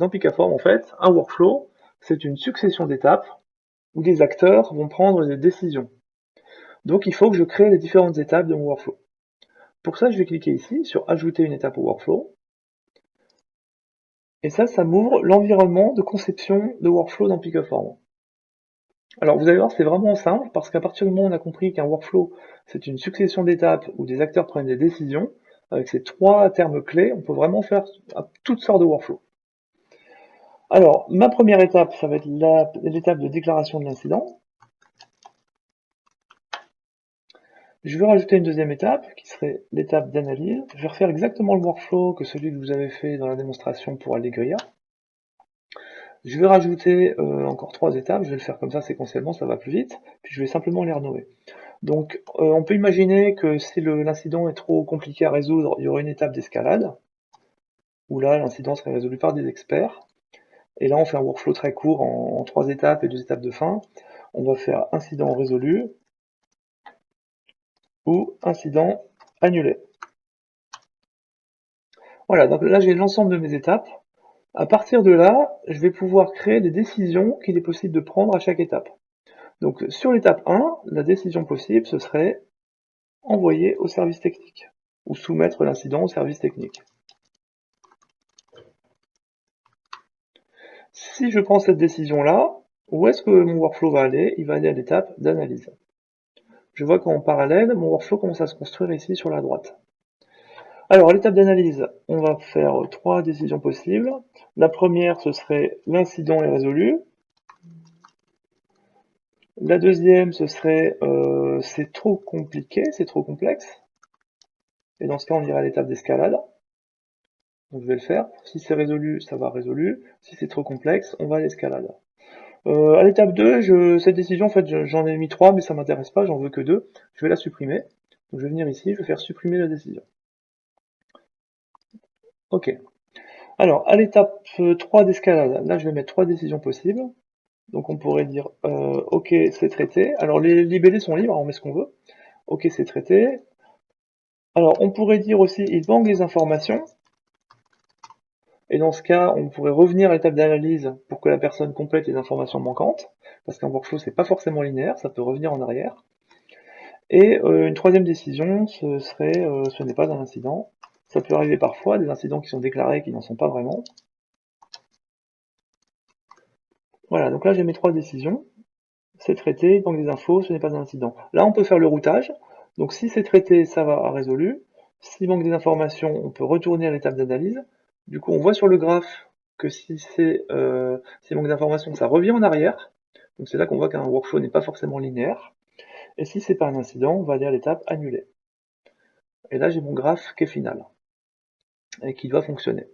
Dans Picaform, en fait, un workflow, c'est une succession d'étapes où des acteurs vont prendre des décisions. Donc il faut que je crée les différentes étapes de mon workflow. Pour ça, je vais cliquer ici sur Ajouter une étape au workflow. Et ça m'ouvre l'environnement de conception de workflow dans Picaform. Alors vous allez voir, c'est vraiment simple, parce qu'à partir du moment où on a compris qu'un workflow, c'est une succession d'étapes où des acteurs prennent des décisions, avec ces trois termes clés, on peut vraiment faire toutes sortes de workflows. Alors, ma première étape, ça va être l'étape de déclaration de l'incident. Je vais rajouter une deuxième étape, qui serait l'étape d'analyse. Je vais refaire exactement le workflow que celui que vous avez fait dans la démonstration pour Allegria. Je vais rajouter encore 3 étapes, je vais le faire comme ça séquentiellement, ça va plus vite, puis je vais simplement les renommer. Donc on peut imaginer que si l'incident est trop compliqué à résoudre, il y aura une étape d'escalade, où là l'incident serait résolu par des experts. Et là on fait un workflow très court en 3 étapes et 2 étapes de fin. On va faire incident résolu ou incident annulé. Voilà, donc là j'ai l'ensemble de mes étapes. À partir de là, je vais pouvoir créer des décisions qu'il est possible de prendre à chaque étape. Donc sur l'étape 1, la décision possible, ce serait envoyer au service technique, ou soumettre l'incident au service technique. Si je prends cette décision-là, où est-ce que mon workflow va aller? Il va aller à l'étape d'analyse. Je vois qu'en parallèle, mon workflow commence à se construire ici sur la droite. Alors, à l'étape d'analyse, on va faire 3 décisions possibles. La première, ce serait l'incident est résolu. La deuxième, ce serait c'est trop compliqué, c'est trop complexe. Et dans ce cas, on ira à l'étape d'escalade. Donc je vais le faire. Si c'est résolu, ça va résolu. Si c'est trop complexe, on va à l'escalade. À l'étape 2, cette décision, en fait, j'en ai mis 3, mais ça m'intéresse pas, j'en veux que 2. Je vais la supprimer. Donc je vais venir ici, je vais faire supprimer la décision. Ok. Alors, à l'étape 3 d'escalade, là je vais mettre 3 décisions possibles. Donc on pourrait dire ok, c'est traité. Alors les libellés sont libres, on met ce qu'on veut. Ok, c'est traité. Alors on pourrait dire aussi il manque des informations. Et dans ce cas, on pourrait revenir à l'étape d'analyse pour que la personne complète les informations manquantes, parce qu'un workflow c'est pas forcément linéaire, ça peut revenir en arrière. Et une troisième décision, ce serait ce n'est pas un incident. Ça peut arriver parfois, des incidents qui sont déclarés qui n'en sont pas vraiment. Voilà, donc là j'ai mes 3 décisions. C'est traité, il manque des infos, ce n'est pas un incident. Là on peut faire le routage. Donc si c'est traité, ça va à résolu. S'il manque des informations, on peut retourner à l'étape d'analyse. Du coup on voit sur le graphe que s'il manque d'informations, ça revient en arrière. Donc c'est là qu'on voit qu'un workflow n'est pas forcément linéaire. Et si c'est pas un incident, on va aller à l'étape annulée. Et là j'ai mon graphe qui est final et qui doit fonctionner.